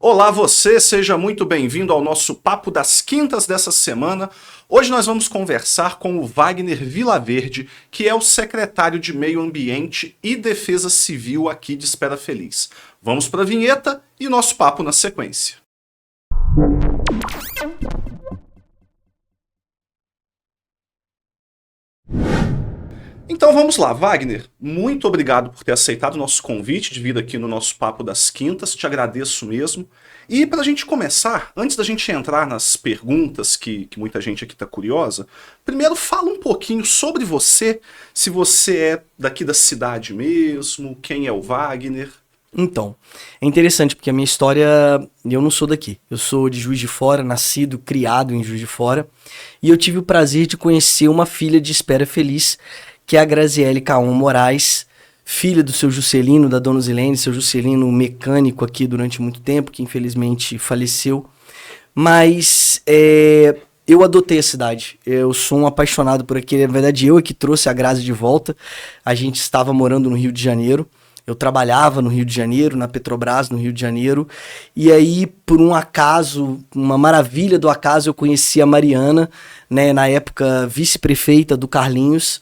Olá você, seja muito bem-vindo ao nosso Papo das Quintas dessa semana. Hoje nós vamos conversar com o Wagner Vilaverde, que é o secretário de Meio Ambiente e Defesa Civil aqui de Espera Feliz. Vamos para a vinheta e nosso papo na sequência. Então vamos lá, Wagner, muito obrigado por ter aceitado o nosso convite de vir aqui no nosso Papo das Quintas, te agradeço mesmo. E para a gente começar, antes da gente entrar nas perguntas que muita gente aqui está curiosa, primeiro fala um pouquinho sobre você, se você é daqui da cidade mesmo, quem é o Wagner. Então, é interessante porque a minha história, eu não sou daqui, eu sou de Juiz de Fora, nascido, criado em Juiz de Fora, e eu tive o prazer de conhecer uma filha de Espera Feliz, que é a Graziele Caon Moraes, filha do seu Juscelino, da dona Zilene, seu Juscelino mecânico aqui durante muito tempo, que infelizmente faleceu. Mas eu adotei a cidade, eu sou um apaixonado por aqui, na verdade eu é que trouxe a Grazi de volta, a gente estava morando no Rio de Janeiro, eu trabalhava no Rio de Janeiro, na Petrobras, no Rio de Janeiro, e aí, por um acaso, uma maravilha do acaso, eu conheci a Mariana, né, na época vice-prefeita do Carlinhos,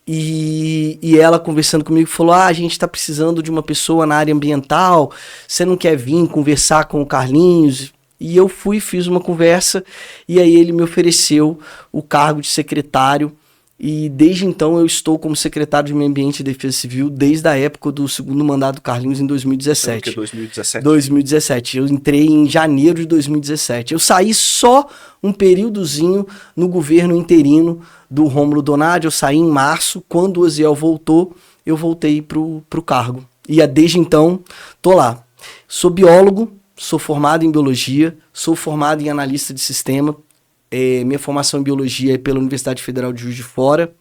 e ela conversando comigo falou, a gente tá precisando de uma pessoa na área ambiental, você não quer vir conversar com o Carlinhos? E eu fui, fiz uma conversa, e aí ele me ofereceu o cargo de secretário, e desde então eu estou como secretário de Meio Ambiente e Defesa Civil desde a época do segundo mandato do Carlinhos em 2017. Que 2017? 2017. Eu entrei em janeiro de 2017. Eu saí só um períodozinho no governo interino do Rômulo Donadi. Eu saí em março. Quando o Oziel voltou, eu voltei pro cargo. E desde então, tô lá. Sou biólogo, sou formado em biologia, sou formado em analista de sistema. Minha formação em biologia é pela Universidade Federal de Juiz de Fora.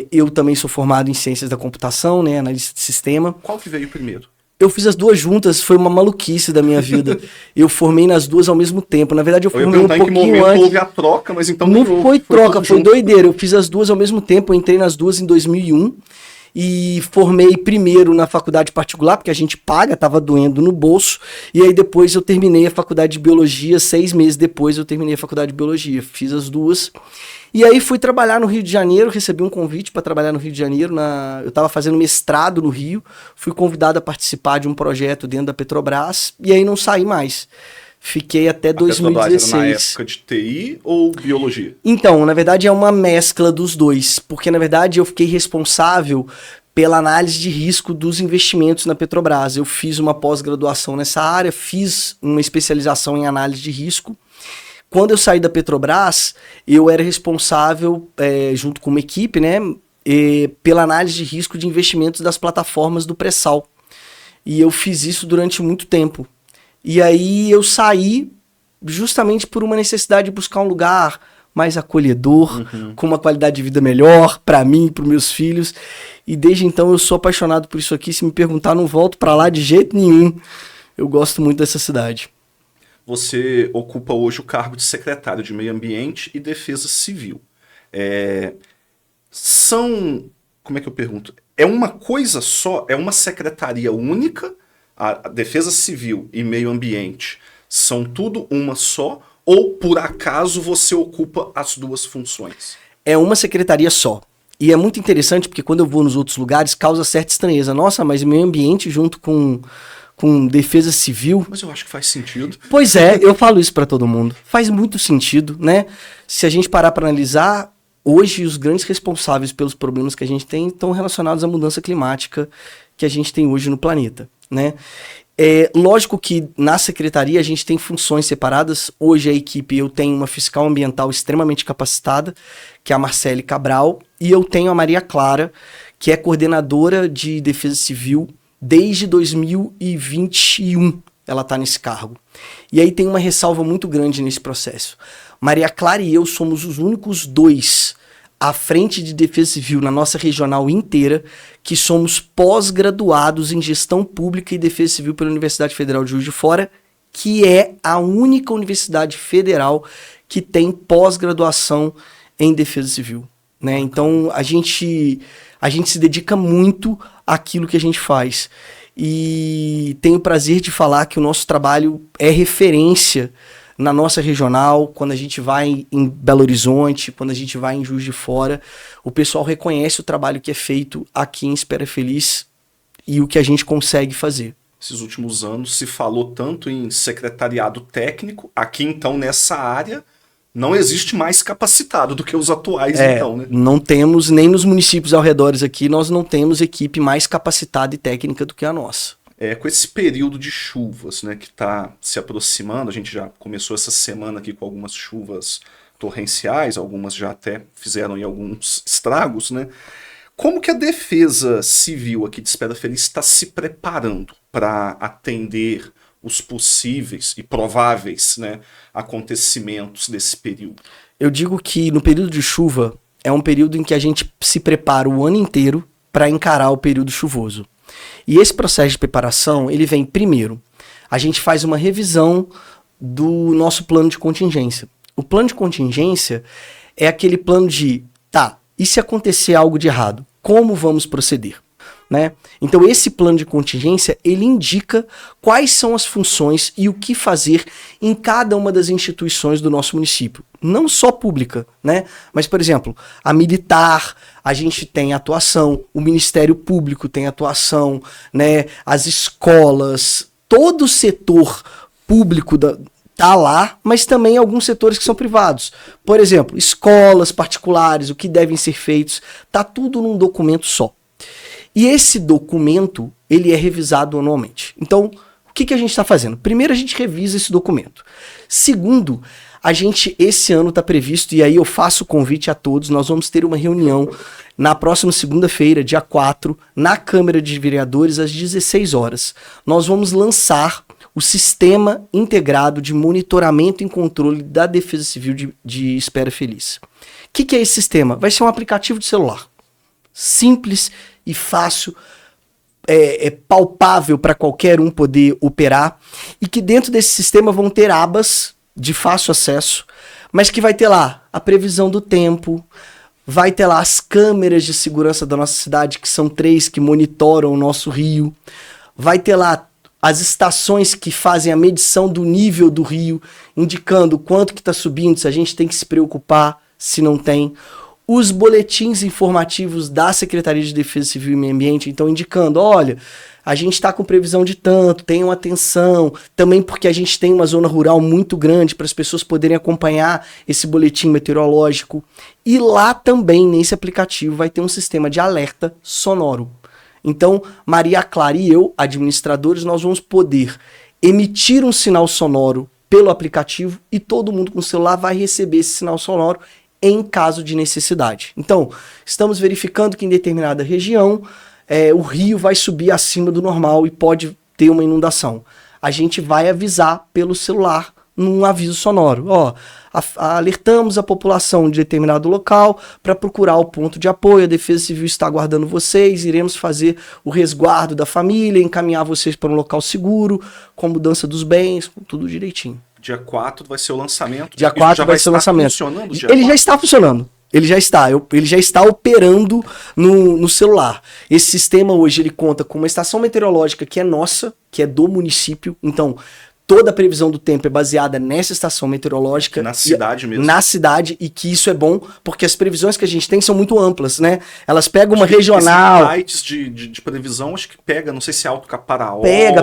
Eu também sou formado em ciências da computação, né, analista de sistema. Qual que veio primeiro? Eu fiz as duas juntas, foi uma maluquice da minha vida. Eu formei nas duas ao mesmo tempo. Na verdade, eu formei um pouquinho antes. Em que momento houve a troca, mas então... Não foi troca, foi doideira. Eu fiz as duas ao mesmo tempo, eu entrei nas duas em 2001. E formei primeiro na faculdade particular, porque a gente paga, tava doendo no bolso, e aí depois eu terminei a faculdade de biologia, 6 meses depois eu terminei a faculdade de biologia, fiz as duas, e aí fui trabalhar no Rio de Janeiro, recebi um convite para trabalhar no Rio de Janeiro, eu tava fazendo mestrado no Rio, fui convidado a participar de um projeto dentro da Petrobras, e aí não saí mais. Fiquei até 2016. Era na época de TI ou biologia? Então, na verdade é uma mescla dos dois, porque na verdade eu fiquei responsável pela análise de risco dos investimentos na Petrobras. Eu fiz uma pós-graduação nessa área, fiz uma especialização em análise de risco. Quando eu saí da Petrobras, eu era responsável, junto com uma equipe, né, pela análise de risco de investimentos das plataformas do pré-sal. E eu fiz isso durante muito tempo. E aí eu saí justamente por uma necessidade de buscar um lugar mais acolhedor, com uma qualidade de vida melhor para mim e para os meus filhos. E desde então eu sou apaixonado por isso aqui. Se me perguntar, não volto para lá de jeito nenhum. Eu gosto muito dessa cidade. Você ocupa hoje o cargo de secretário de Meio Ambiente e Defesa Civil. Como é que eu pergunto? É uma coisa só? É uma secretaria única? A Defesa Civil e Meio Ambiente são tudo uma só? Ou, por acaso, você ocupa as duas funções? É uma secretaria só. E é muito interessante porque quando eu vou nos outros lugares, causa certa estranheza. Nossa, mas Meio Ambiente junto com Defesa Civil... Mas eu acho que faz sentido. Pois é, eu falo isso para todo mundo. Faz muito sentido, né? Se a gente parar para analisar, hoje os grandes responsáveis pelos problemas que a gente tem estão relacionados à mudança climática que a gente tem hoje no planeta, né? Lógico que na secretaria a gente tem funções separadas. Hoje a equipe, eu tenho uma fiscal ambiental extremamente capacitada, que é a Marcele Cabral, e eu tenho a Maria Clara, que é coordenadora de Defesa Civil desde 2021. Ela está nesse cargo. E aí tem uma ressalva muito grande nesse processo. Maria Clara e eu somos os únicos dois à frente de Defesa Civil na nossa regional inteira, que somos pós-graduados em Gestão Pública e Defesa Civil pela Universidade Federal de Juiz de Fora, que é a única universidade federal que tem pós-graduação em Defesa Civil, né? Então, a gente se dedica muito àquilo que a gente faz. e tenho o prazer de falar que o nosso trabalho é referência na nossa regional. Quando a gente vai em Belo Horizonte, quando a gente vai em Juiz de Fora, o pessoal reconhece o trabalho que é feito aqui em Espera Feliz e o que a gente consegue fazer. Esses últimos anos se falou tanto em secretariado técnico, aqui então nessa área não existe mais capacitado do que os atuais então, né? Não temos, nem nos municípios ao redor aqui, nós não temos equipe mais capacitada e técnica do que a nossa. Com esse período de chuvas, né, que está se aproximando, a gente já começou essa semana aqui com algumas chuvas torrenciais, algumas já até fizeram aí alguns estragos, né? Como que a Defesa Civil aqui de Espera Feliz está se preparando para atender os possíveis e prováveis, né, acontecimentos desse período? Eu digo que no período de chuva é um período em que a gente se prepara o ano inteiro para encarar o período chuvoso. E esse processo de preparação, ele vem primeiro, a gente faz uma revisão do nosso plano de contingência. O plano de contingência é aquele plano de, e se acontecer algo de errado, como vamos proceder? Né? Então esse plano de contingência, ele indica quais são as funções e o que fazer em cada uma das instituições do nosso município. Não só pública, né? Mas, por exemplo, a militar, a gente tem atuação, o Ministério Público tem atuação, né? As escolas, todo o setor público tá lá, mas também alguns setores que são privados. Por exemplo, escolas particulares, o que devem ser feitos, tá tudo num documento só. E esse documento, ele é revisado anualmente. Então, o que a gente está fazendo? Primeiro, a gente revisa esse documento. Segundo, a gente, esse ano está previsto, e aí eu faço o convite a todos, nós vamos ter uma reunião na próxima segunda-feira, dia 4, na Câmara de Vereadores, às 16 horas. Nós vamos lançar o Sistema Integrado de Monitoramento e Controle da Defesa Civil de Espera Feliz. O que é esse sistema? Vai ser um aplicativo de celular. Simples e fácil, palpável para qualquer um poder operar, e que dentro desse sistema vão ter abas de fácil acesso, mas que vai ter lá a previsão do tempo, vai ter lá as câmeras de segurança da nossa cidade, que são 3 que monitoram o nosso rio, vai ter lá as estações que fazem a medição do nível do rio, indicando quanto que está subindo, se a gente tem que se preocupar, se não tem. Os boletins informativos da Secretaria de Defesa Civil e Meio Ambiente, então indicando, olha, a gente está com previsão de tanto, tenham atenção, também porque a gente tem uma zona rural muito grande para as pessoas poderem acompanhar esse boletim meteorológico. E lá também, nesse aplicativo, vai ter um sistema de alerta sonoro. Então, Maria Clara e eu, administradores, nós vamos poder emitir um sinal sonoro pelo aplicativo e todo mundo com o celular vai receber esse sinal sonoro em caso de necessidade. Então, estamos verificando que em determinada região o rio vai subir acima do normal e pode ter uma inundação. A gente vai avisar pelo celular num aviso sonoro. Alertamos a população de determinado local para procurar o ponto de apoio, a Defesa Civil está aguardando vocês, iremos fazer o resguardo da família, encaminhar vocês para um local seguro, com mudança dos bens, com tudo direitinho. Dia 4 vai ser o lançamento. Dia 4 vai ser o lançamento. Ele já está funcionando. Ele já está operando no celular. Esse sistema hoje ele conta com uma estação meteorológica que é nossa, que é do município. Então, toda a previsão do tempo é baseada nessa estação meteorológica. Na cidade mesmo. Na cidade, e que isso é bom, porque as previsões que a gente tem são muito amplas, né? Elas pegam uma regional. Sites de previsão, acho que pega, não sei se é Alto Caparaó.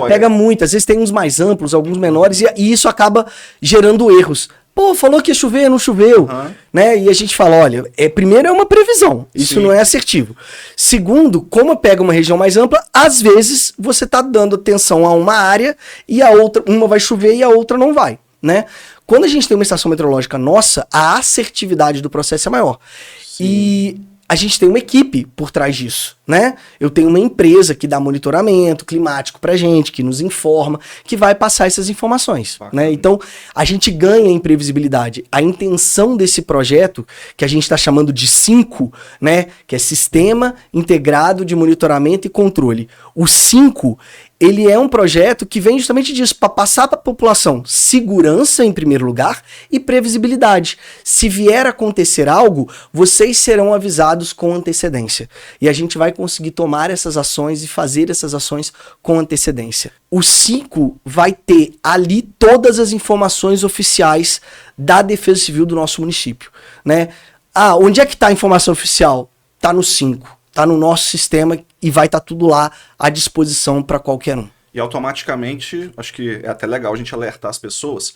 Pega muito. Às vezes tem uns mais amplos, alguns menores, e isso acaba gerando erros. Pô, falou que ia chover, não choveu, né? E a gente fala, olha, primeiro é uma previsão, isso Sim. não é assertivo. Segundo, como pega uma região mais ampla, às vezes você tá dando atenção a uma área e a outra, uma vai chover e a outra não vai, né? Quando a gente tem uma estação meteorológica nossa, a assertividade do processo é maior. Sim. E a gente tem uma equipe por trás disso, né? Eu tenho uma empresa que dá monitoramento climático pra gente, que nos informa, que vai passar essas informações, né? Então, a gente ganha em previsibilidade. A intenção desse projeto, que a gente está chamando de 5, né? Que é Sistema Integrado de Monitoramento e Controle. O 5, ele é um projeto que vem justamente disso, para passar para a população segurança em primeiro lugar e previsibilidade. Se vier a acontecer algo, vocês serão avisados com antecedência. E a gente vai conseguir tomar essas ações e fazer essas ações com antecedência. O 5 vai ter ali todas as informações oficiais da Defesa Civil do nosso município, né? Ah, onde é que está a informação oficial? Está no 5. Está no nosso sistema e vai estar tudo lá à disposição para qualquer um. E automaticamente, acho que é até legal a gente alertar as pessoas,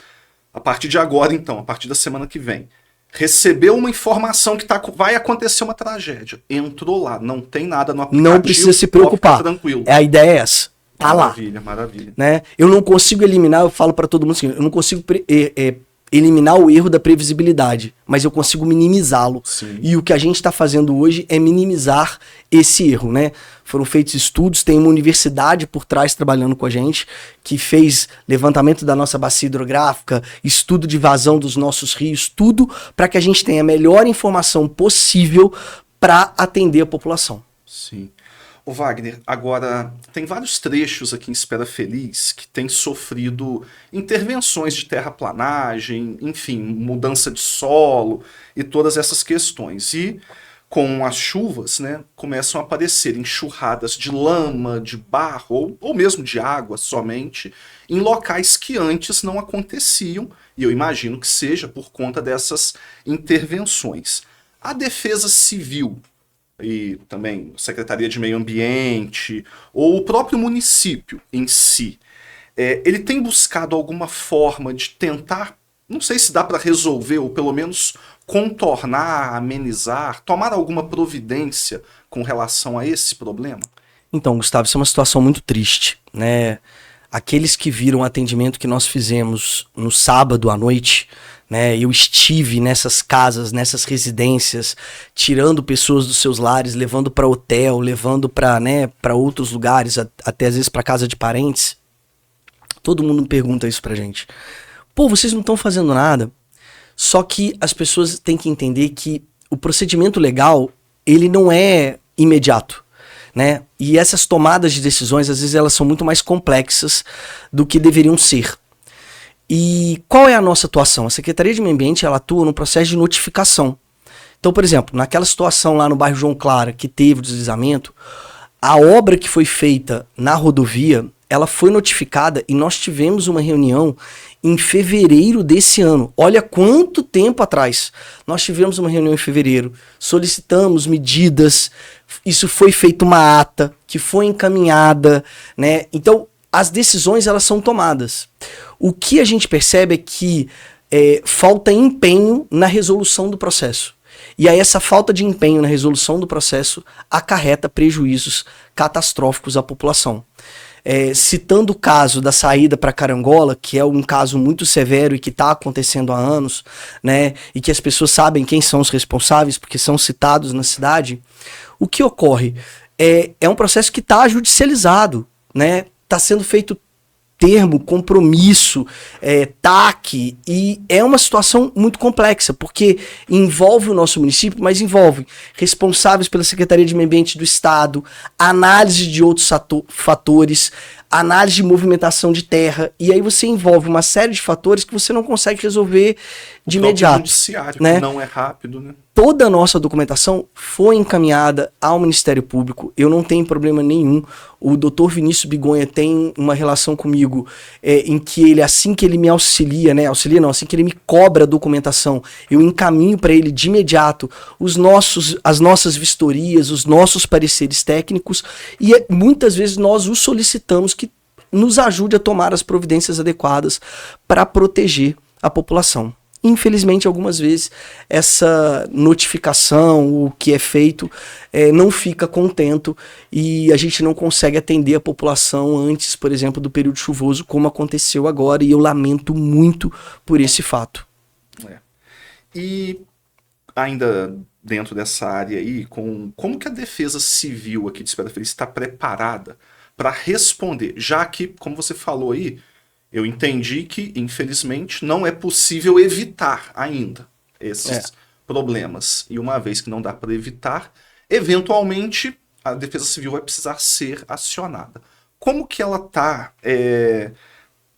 a partir de agora então, a partir da semana que vem, recebeu uma informação que vai acontecer uma tragédia, entrou lá, não tem nada no aplicativo. Não precisa se preocupar, tranquilo. A ideia é essa, tá lá. Maravilha, maravilha. Né? Eu não consigo eliminar, eu falo para todo mundo assim, eu não consigo eliminar o erro da previsibilidade, mas eu consigo minimizá-lo. Sim. E o que a gente está fazendo hoje é minimizar esse erro, né? Foram feitos estudos, tem uma universidade por trás trabalhando com a gente, que fez levantamento da nossa bacia hidrográfica, estudo de vazão dos nossos rios, tudo para que a gente tenha a melhor informação possível para atender a população. Sim. Ô Wagner, agora tem vários trechos aqui em Espera Feliz que têm sofrido intervenções de terraplanagem, enfim, mudança de solo e todas essas questões. E com as chuvas, né, começam a aparecer enxurradas de lama, de barro ou mesmo de água somente em locais que antes não aconteciam, e eu imagino que seja por conta dessas intervenções. A Defesa Civil e também Secretaria de Meio Ambiente, ou o próprio município em si, ele tem buscado alguma forma de tentar, não sei se dá para resolver, ou pelo menos contornar, amenizar, tomar alguma providência com relação a esse problema? Então, Gustavo, isso é uma situação muito triste, né? Aqueles que viram o atendimento que nós fizemos no sábado à noite, né, eu estive nessas casas, nessas residências, tirando pessoas dos seus lares, levando para hotel, levando para, né, para outros lugares, até às vezes para casa de parentes. Todo mundo pergunta isso pra gente. Pô, vocês não estão fazendo nada. Só que as pessoas têm que entender que o procedimento legal, ele não é imediato, né? E essas tomadas de decisões, às vezes, elas são muito mais complexas do que deveriam ser. E qual é a nossa atuação? A Secretaria de Meio Ambiente, ela atua no processo de notificação. Então, por exemplo, naquela situação lá no bairro João Clara, que teve o deslizamento, a obra que foi feita na rodovia, ela foi notificada e nós tivemos uma reunião em fevereiro desse ano. Olha quanto tempo atrás. Nós tivemos uma reunião em fevereiro, solicitamos medidas, isso foi feita uma ata que foi encaminhada, né? Então, as decisões, elas são tomadas. O que a gente percebe é que falta empenho na resolução do processo. E aí essa falta de empenho na resolução do processo acarreta prejuízos catastróficos à população. Citando o caso da saída para Carangola, que é um caso muito severo e que está acontecendo há anos, né, e que as pessoas sabem quem são os responsáveis, porque são citados na cidade, o que ocorre é um processo que está judicializado, né, está sendo feito termo, compromisso, TAC, e é uma situação muito complexa, porque envolve o nosso município, mas envolve responsáveis pela Secretaria de Meio Ambiente do Estado, análise de outros fatores, análise de movimentação de terra, e aí você envolve uma série de fatores que você não consegue resolver de imediato. O judiciário, né? Que não é rápido, né? Toda a nossa documentação foi encaminhada ao Ministério Público, eu não tenho problema nenhum. O Dr. Vinícius Bigonha tem uma relação comigo em que ele, assim que ele me auxilia, né? Auxilia não, assim que ele me cobra a documentação, eu encaminho para ele de imediato as nossas vistorias, os nossos pareceres técnicos, e muitas vezes nós o solicitamos que nos ajude a tomar as providências adequadas para proteger a população. Infelizmente, algumas vezes, essa notificação, o que é feito, não fica contento e a gente não consegue atender a população antes, por exemplo, do período chuvoso, como aconteceu agora, e eu lamento muito por esse fato. E ainda dentro dessa área aí, como que a Defesa Civil aqui de Espera Feliz está preparada para responder? Já que, como você falou aí, eu entendi que, infelizmente, não é possível evitar ainda esses problemas. E uma vez que não dá para evitar, eventualmente a Defesa Civil vai precisar ser acionada. como que ela está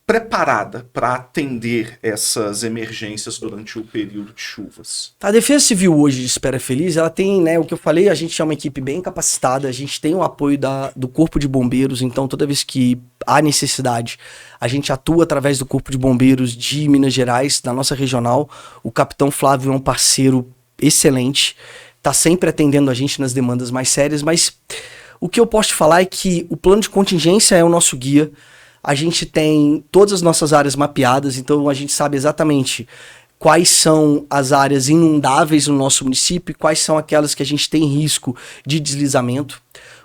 preparada para atender essas emergências durante o período de chuvas? A Defesa Civil hoje de Espera Feliz, ela tem, né, o que eu falei, a gente é uma equipe bem capacitada, a gente tem o apoio do Corpo de Bombeiros, então toda vez que há necessidade, a gente atua através do Corpo de Bombeiros de Minas Gerais, da nossa regional. O Capitão Flávio é um parceiro excelente, está sempre atendendo a gente nas demandas mais sérias, mas o que eu posso te falar é que o plano de contingência é o nosso guia. A gente tem todas as nossas áreas mapeadas, então a gente sabe exatamente quais são as áreas inundáveis no nosso município e quais são aquelas que a gente tem risco de deslizamento.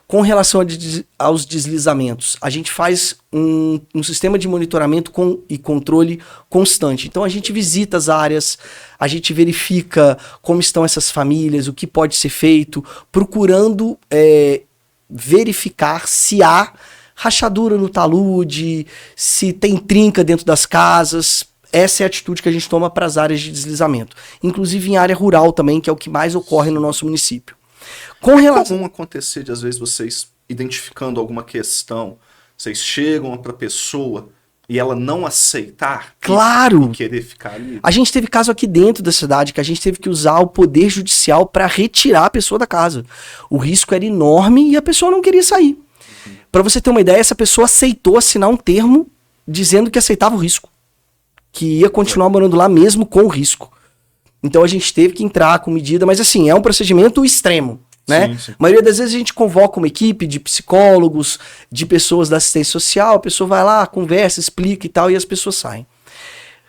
Com relação aos deslizamentos, a gente faz um sistema de monitoramento e controle constante. Então a gente visita as áreas, a gente verifica como estão essas famílias, o que pode ser feito, procurando verificar se há rachadura no talude, se tem trinca dentro das casas. Essa é a atitude que a gente toma para as áreas de deslizamento. Inclusive em área rural também, que é o que mais ocorre no nosso município. É comum acontecer de, às vezes, vocês identificando alguma questão, vocês chegam para a pessoa e ela não aceitar claro. E querer ficar ali? A gente teve caso aqui dentro da cidade que a gente teve que usar o poder judicial para retirar a pessoa da casa. O risco era enorme e a pessoa não queria sair. Para você ter uma ideia, essa pessoa aceitou assinar um termo dizendo que aceitava o risco, que ia continuar morando lá mesmo com o risco. Então a gente teve que entrar com medida, mas assim, é um procedimento extremo, né? Sim. A maioria das vezes a gente convoca uma equipe de psicólogos, de pessoas da assistência social, a pessoa vai lá, conversa, explica e tal, e as pessoas saem.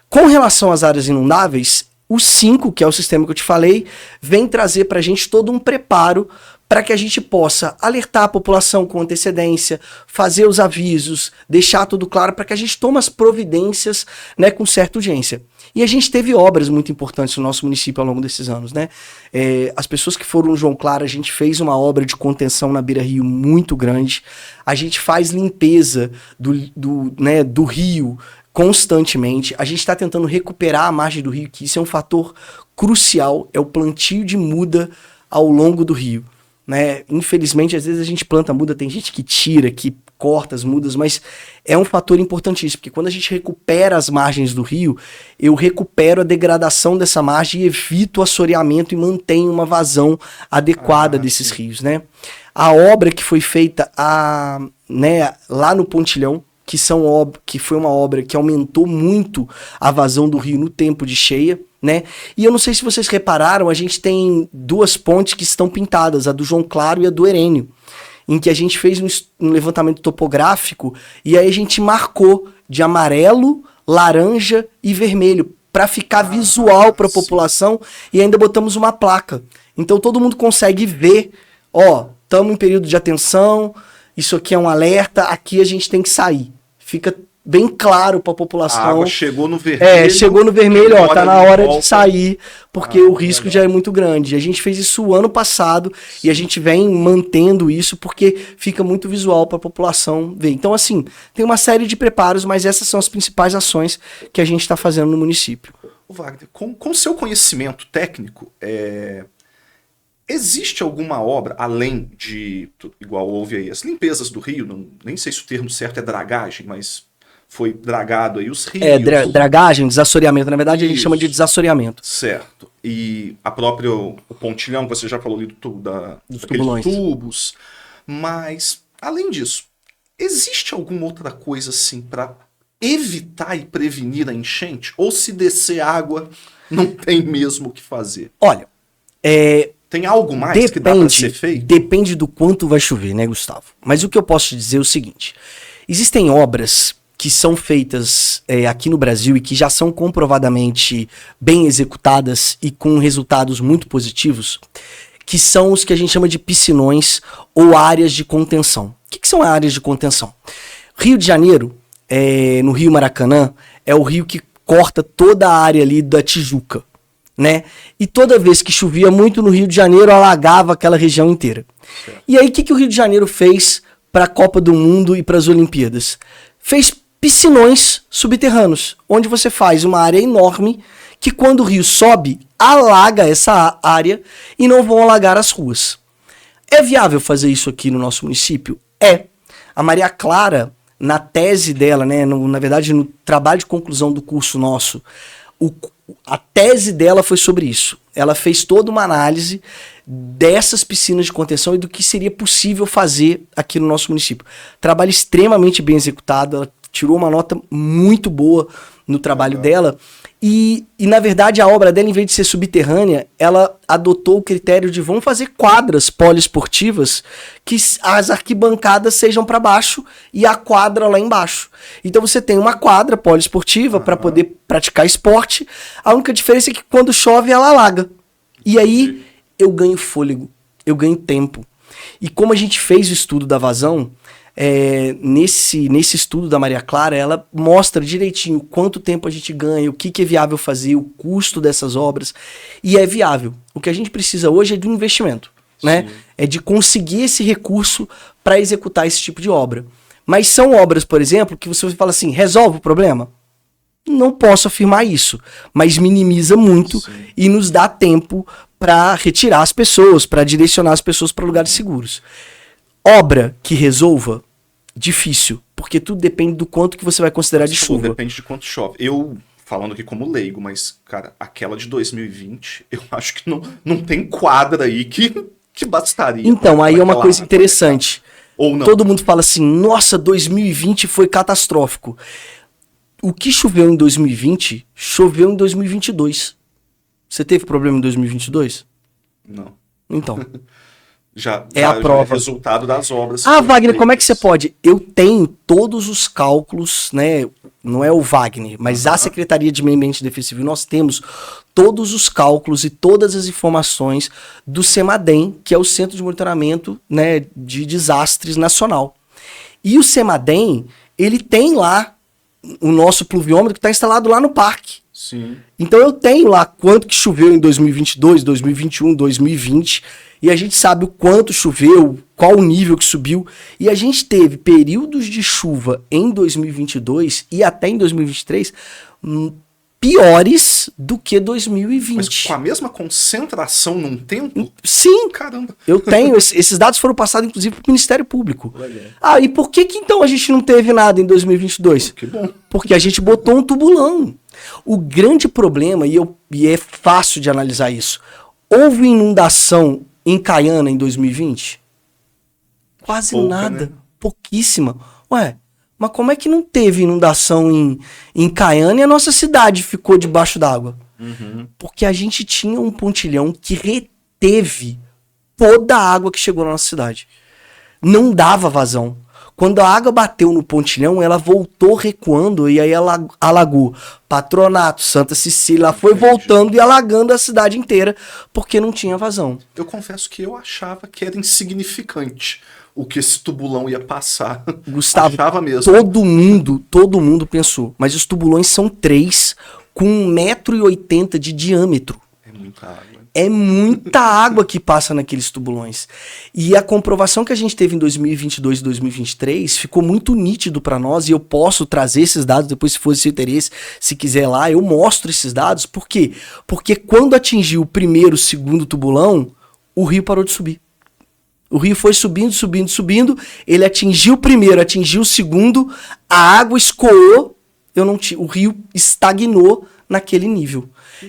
Com relação às áreas inundáveis, o 5, que é o sistema que eu te falei, vem trazer para a gente todo um preparo para que a gente possa alertar a população com antecedência, fazer os avisos, deixar tudo claro para que a gente tome as providências, né, com certa urgência. E a gente teve obras muito importantes no nosso município ao longo desses anos, né? As pessoas que foram no João Claro, a gente fez uma obra de contenção na Beira Rio muito grande. A gente faz limpeza do rio constantemente. A gente está tentando recuperar a margem do rio, que isso é um fator crucial, é o plantio de muda ao longo do rio. Né? Infelizmente, às vezes a gente planta muda, tem gente que tira, que corta as mudas, mas é um fator importantíssimo, porque quando a gente recupera as margens do rio, eu recupero a degradação dessa margem e evito o assoreamento e mantenho uma vazão adequada desses rios, né? A obra que foi feita lá no Pontilhão, que foi uma obra que aumentou muito a vazão do rio no tempo de cheia, né? E eu não sei se vocês repararam, a gente tem duas pontes que estão pintadas, a do João Claro e a do Herênio, em que a gente fez um levantamento topográfico e aí a gente marcou de amarelo, laranja e vermelho para ficar visual para a população e ainda botamos uma placa. Então todo mundo consegue ver, estamos em período de atenção, isso aqui é um alerta, aqui a gente tem que sair. Fica bem claro para a população. A água chegou no vermelho. Chegou no vermelho, tá na hora de sair, porque o risco já é muito grande. A gente fez isso o ano passado e a gente vem mantendo isso porque fica muito visual para a população ver. Então, assim, tem uma série de preparos, mas essas são as principais ações que a gente está fazendo no município. Wagner, com seu conhecimento técnico, existe alguma obra, além de, igual houve aí, as limpezas do rio, nem sei se o termo certo é dragagem, mas foi dragado aí os rios. Dragagem, desassoreamento. Na verdade, a gente chama de desassoreamento. Certo. E o pontilhão, você já falou ali dos tubos. Mas, além disso, existe alguma outra coisa assim para evitar e prevenir a enchente? Ou se descer água, não tem mesmo o que fazer? Olha, tem algo mais que dá para ser feito? Depende do quanto vai chover, né, Gustavo? Mas o que eu posso te dizer é o seguinte. Existem obras que são feitas aqui no Brasil e que já são comprovadamente bem executadas e com resultados muito positivos, que são os que a gente chama de piscinões ou áreas de contenção. O que são áreas de contenção? Rio de Janeiro, no Rio Maracanã, é o rio que corta toda a área ali da Tijuca, né? E toda vez que chovia muito no Rio de Janeiro, alagava aquela região inteira. Certo. E aí, o que o Rio de Janeiro fez para a Copa do Mundo e para as Olimpíadas? Fez piscinões subterrâneos, onde você faz uma área enorme que quando o rio sobe, alaga essa área e não vão alagar as ruas. É viável fazer isso aqui no nosso município? A Maria Clara, na tese dela, né, na verdade no trabalho de conclusão do curso nosso, a tese dela foi sobre isso. Ela fez toda uma análise dessas piscinas de contenção e do que seria possível fazer aqui no nosso município. Trabalho extremamente bem executado, ela tirou uma nota muito boa no trabalho dela. E, na verdade, a obra dela, em vez de ser subterrânea, ela adotou o critério de vamos fazer quadras poliesportivas que as arquibancadas sejam para baixo e a quadra lá embaixo. Então você tem uma quadra poliesportiva para poder praticar esporte. A única diferença é que quando chove ela alaga. E aí eu ganho fôlego, eu ganho tempo. E como a gente fez o estudo da vazão, nesse estudo da Maria Clara, ela mostra direitinho quanto tempo a gente ganha, o que é viável fazer, o custo dessas obras, e é viável. O que a gente precisa hoje é de um investimento, né? É de conseguir esse recurso para executar esse tipo de obra. Mas são obras, por exemplo, que você fala assim, resolve o problema? Não posso afirmar isso, mas minimiza muito e nos dá tempo para retirar as pessoas, para direcionar as pessoas para lugares seguros. Obra que resolva, difícil, porque tudo depende do quanto que você vai considerar de chuva. Depende de quanto chove. Eu, falando aqui como leigo, mas, cara, aquela de 2020, eu acho que não tem quadra aí que bastaria. Então, aí é uma coisa interessante. Ou não. Todo mundo fala assim, nossa, 2020 foi catastrófico. O que choveu em 2020, choveu em 2022. Você teve problema em 2022? Não. Então... Já a prova. É resultado das obras. Wagner, como é que você pode? Eu tenho todos os cálculos, né? Não é o Wagner, mas a Secretaria de Meio Ambiente e Defesa Civil, nós temos todos os cálculos e todas as informações do CEMADEM, que é o Centro de Monitoramento, né, de Desastres Nacional. E o CEMADEM, ele tem lá o nosso pluviômetro que está instalado lá no parque. Sim. Então eu tenho lá quanto que choveu em 2022, 2021, 2020, e a gente sabe o quanto choveu, qual o nível que subiu, e a gente teve períodos de chuva em 2022 e até em 2023 piores do que 2020. Mas com a mesma concentração num tempo? Sim. Caramba. Eu tenho, esses dados foram passados inclusive para o Ministério Público. E por que então a gente não teve nada em 2022? Que bom. Porque a gente botou um tubulão. O grande problema, e é fácil de analisar isso, houve inundação em Caiana em 2020? Quase nada, né? Pouquíssima. Ué, mas como é que não teve inundação em Caiana e a nossa cidade ficou debaixo d'água? Porque a gente tinha um pontilhão que reteve toda a água que chegou na nossa cidade. Não dava vazão. Quando a água bateu no pontilhão, ela voltou recuando e aí ela alagou Patronato, Santa Cecília, ela foi voltando e alagando a cidade inteira porque não tinha vazão. Eu confesso que eu achava que era insignificante o que esse tubulão ia passar. Gustavo, achava mesmo. Todo mundo pensou, mas os tubulões são 3 com 1,80 m de diâmetro. É muita água. É muita água que passa naqueles tubulões. E a comprovação que a gente teve em 2022 e 2023 ficou muito nítido para nós, e eu posso trazer esses dados depois, se for de seu interesse, se quiser lá, eu mostro esses dados. Por quê? Porque quando atingiu o primeiro, segundo tubulão, o rio parou de subir. O rio foi subindo, subindo, subindo, ele atingiu o primeiro, atingiu o segundo, a água escoou, o rio estagnou naquele nível.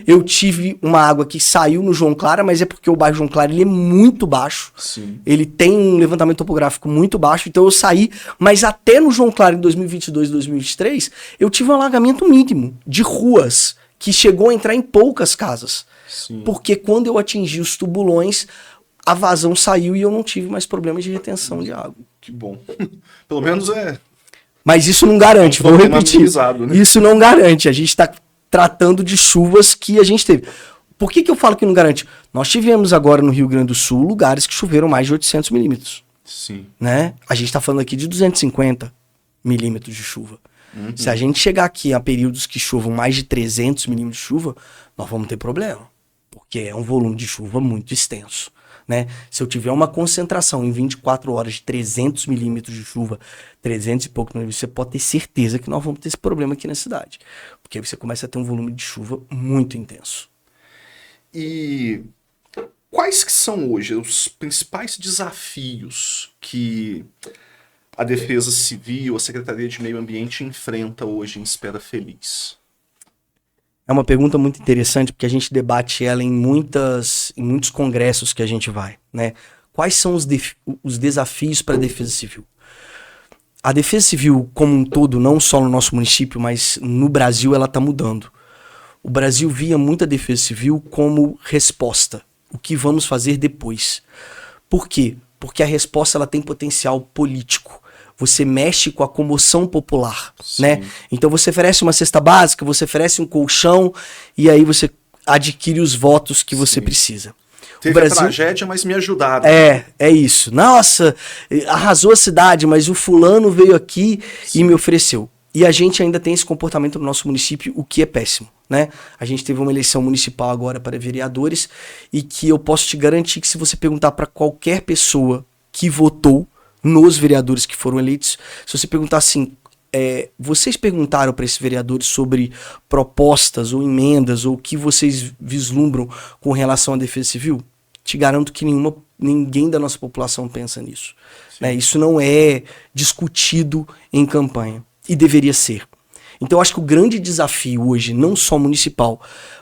Eu tive uma água que saiu no João Clara, mas é porque o bairro João Clara ele é muito baixo. Sim. Ele tem um levantamento topográfico muito baixo, então eu saí, mas até no João Clara em 2022 e 2023, eu tive um alagamento mínimo de ruas, que chegou a entrar em poucas casas. Sim. Porque quando eu atingi os tubulões, a vazão saiu e eu não tive mais problemas de retenção de água. Que bom. Pelo menos Mas isso não garante, vou repetir. Né? Isso não garante, a gente está tratando de chuvas que a gente teve. Por que eu falo que não garante? Nós tivemos agora no Rio Grande do Sul lugares que choveram mais de 800 milímetros. Sim. Né? A gente está falando aqui de 250 milímetros de chuva. Se a gente chegar aqui a períodos que chovam mais de 300 milímetros de chuva, nós vamos ter problema. Porque é um volume de chuva muito extenso. Né? Se eu tiver uma concentração em 24 horas de 300 milímetros de chuva, 300 e pouco milímetros, você pode ter certeza que nós vamos ter esse problema aqui na cidade. Porque aí você começa a ter um volume de chuva muito intenso. E quais que são hoje os principais desafios que a Defesa Civil, a Secretaria de Meio Ambiente enfrenta hoje em Espera Feliz? É uma pergunta muito interessante, porque a gente debate ela em muitos congressos que a gente vai, né? Quais são os desafios para a Defesa Civil? A Defesa Civil, como um todo, não só no nosso município, mas no Brasil, ela está mudando. O Brasil via muita Defesa Civil como resposta. O que vamos fazer depois? Por quê? Porque a resposta ela tem potencial político. Você mexe com a comoção popular, né? Então você oferece uma cesta básica, você oferece um colchão e aí você adquire os votos que você precisa. Teve o Brasil... tragédia, mas me ajudaram. É isso. Nossa, arrasou a cidade, mas o fulano veio aqui e me ofereceu. E a gente ainda tem esse comportamento no nosso município, o que é péssimo, né? A gente teve uma eleição municipal agora para vereadores e que eu posso te garantir que se você perguntar para qualquer pessoa que votou nos vereadores que foram eleitos, se você perguntar assim, vocês perguntaram para esses vereadores sobre propostas ou emendas ou o que vocês vislumbram com relação à Defesa Civil? Te garanto que ninguém da nossa população pensa nisso, né? Isso não é discutido em campanha e deveria ser. Então eu acho que o grande desafio hoje, não só municipal,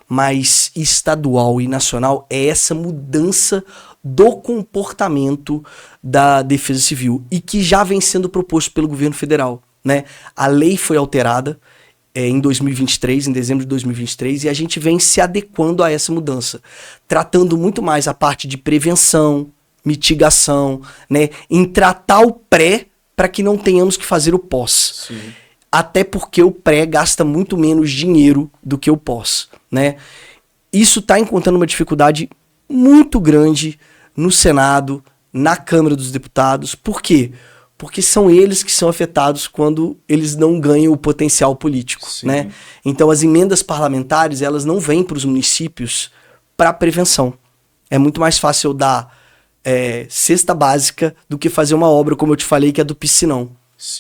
mas estadual e nacional, é essa mudança do comportamento da Defesa Civil e que já vem sendo proposto pelo governo federal, né? A lei foi alterada em 2023, em dezembro de 2023, e a gente vem se adequando a essa mudança, tratando muito mais a parte de prevenção, mitigação, né? Em tratar o pré para que não tenhamos que fazer o pós. Sim. Até porque o pré gasta muito menos dinheiro do que o pós, né? Isso está encontrando uma dificuldade muito grande no Senado, na Câmara dos Deputados. Por quê? Porque são eles que são afetados quando eles não ganham o potencial político, né? Então as emendas parlamentares, elas não vêm para os municípios para prevenção. É muito mais fácil eu dar cesta básica do que fazer uma obra, como eu te falei, que é do piscinão,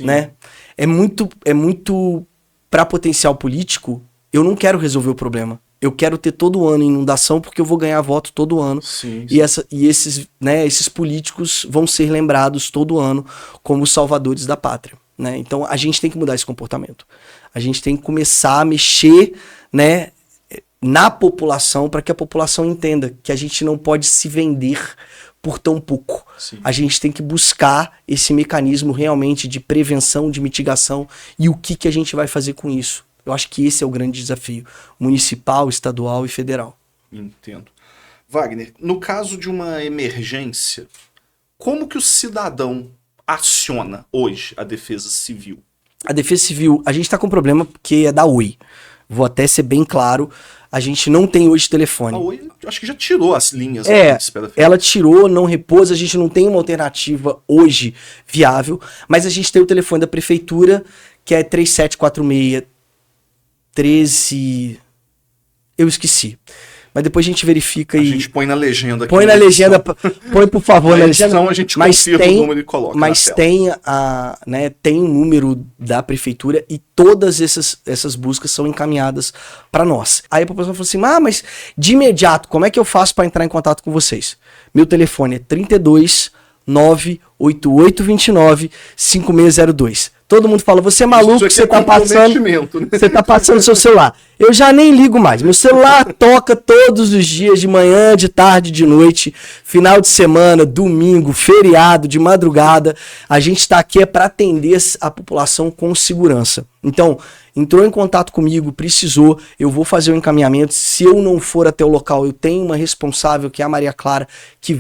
né? É muito para potencial político, eu não quero resolver o problema. Eu quero ter todo ano inundação porque eu vou ganhar voto todo ano. E esses políticos vão ser lembrados todo ano como os salvadores da pátria, né? Então a gente tem que mudar esse comportamento. A gente tem que começar a mexer, né, na população para que a população entenda que a gente não pode se vender por tão pouco. A gente tem que buscar esse mecanismo realmente de prevenção, de mitigação e o que a gente vai fazer com isso. Eu acho que esse é o grande desafio, municipal, estadual e federal. Entendo. Wagner, no caso de uma emergência, como que o cidadão aciona hoje a Defesa Civil? A Defesa Civil, a gente está com um problema que é da Oi. Vou até ser bem claro, a gente não tem hoje telefone. A Oi, acho que já tirou as linhas. Ela tirou, não repôs, a gente não tem uma alternativa hoje viável, mas a gente tem o telefone da prefeitura, que é 3746 13... Eu esqueci. Mas depois a gente verifica e... A gente põe na legenda aqui. Põe na legenda, põe por favor na legenda. A gente confirma o número e coloca mas na tela. Tem um número da prefeitura e todas essas buscas são encaminhadas para nós. Aí a população falou assim, mas de imediato, como é que eu faço para entrar em contato com vocês? Meu telefone é 32 98829 5602. Todo mundo fala, você é maluco, você tá passando, você tá passando seu celular. Eu já nem ligo mais. Meu celular toca todos os dias, de manhã, de tarde, de noite, final de semana, domingo, feriado, de madrugada. A gente tá aqui para atender a população com segurança. Então, entrou em contato comigo, precisou, eu vou fazer o encaminhamento. Se eu não for até o local, eu tenho uma responsável, que é a Maria Clara, que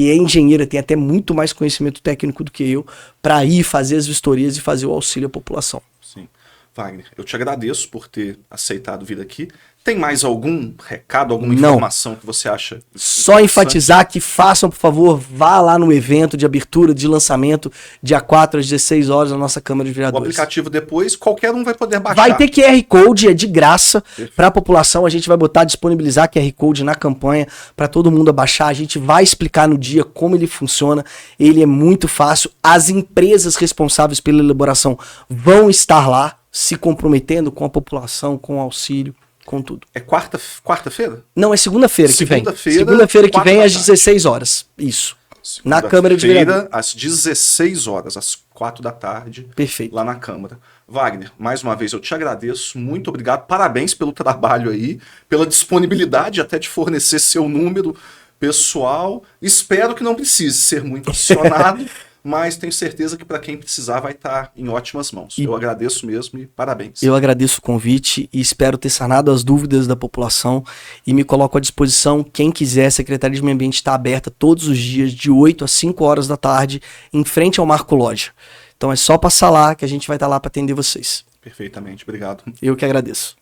é engenheira, tem até muito mais conhecimento técnico do que eu, para ir fazer as vistorias e fazer o auxílio à população. Sim. Wagner, eu te agradeço por ter aceitado vir aqui. Tem mais algum recado, alguma informação que você acha? Só enfatizar que façam, por favor, vá lá no evento de abertura, de lançamento, dia 4 às 16 horas na nossa Câmara de Vereadores. O aplicativo depois, qualquer um vai poder baixar. Vai ter QR Code, é de graça para a população. A gente vai disponibilizar QR Code na campanha para todo mundo baixar. A gente vai explicar no dia como ele funciona. Ele é muito fácil. As empresas responsáveis pela elaboração vão estar lá, se comprometendo com a população, com o auxílio. Com tudo. É quarta-feira? Não, é segunda-feira que vem. Segunda-feira que vem às 16 horas. Isso. Na Câmara de Vereadores. Às 16 horas, às 4 da tarde. Perfeito. Lá na Câmara. Wagner, mais uma vez eu te agradeço, muito obrigado, parabéns pelo trabalho aí, pela disponibilidade até de fornecer seu número pessoal. Espero que não precise ser muito acionado, mas tenho certeza que para quem precisar vai estar em ótimas mãos. Eu agradeço mesmo e parabéns. Eu agradeço o convite e espero ter sanado as dúvidas da população e me coloco à disposição. Quem quiser, a Secretaria de Meio Ambiente está aberta todos os dias, de 8 às 5 horas da tarde, em frente ao Marco Loja. Então é só passar lá que a gente vai estar lá para atender vocês. Perfeitamente, obrigado. Eu que agradeço.